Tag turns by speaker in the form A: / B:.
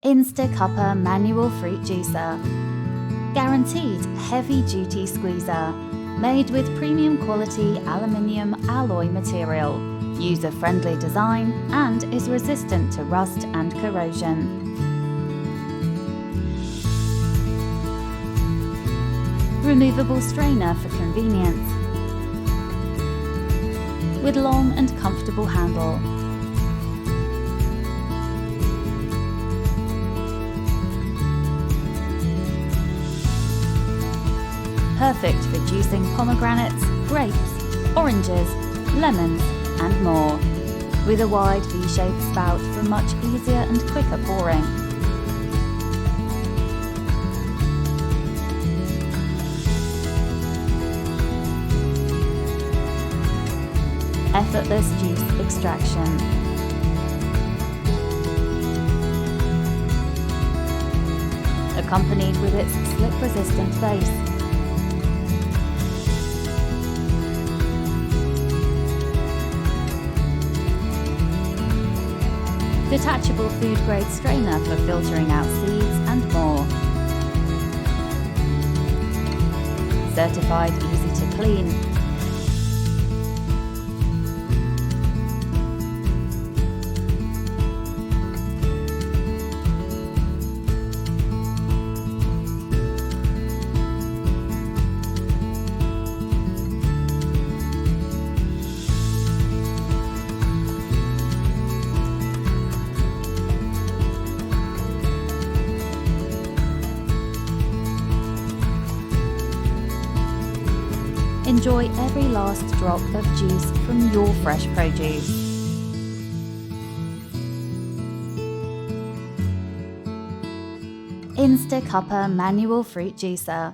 A: InstaCuppa Manual Fruit Juicer. Guaranteed heavy-duty squeezer. Made with premium quality aluminium alloy material. User-friendly design and is resistant to rust and corrosion. Removable strainer for convenience. With long and comfortable handle. Perfect for juicing pomegranates, grapes, oranges, lemons and more. With a wide V-shaped spout for much easier and quicker pouring. Effortless juice extraction. Accompanied with its slip-resistant base. Detachable food-grade strainer for filtering out seeds and more. Certified easy to clean. Enjoy every last drop of juice from your fresh produce. InstaCuppa Manual Fruit Juicer.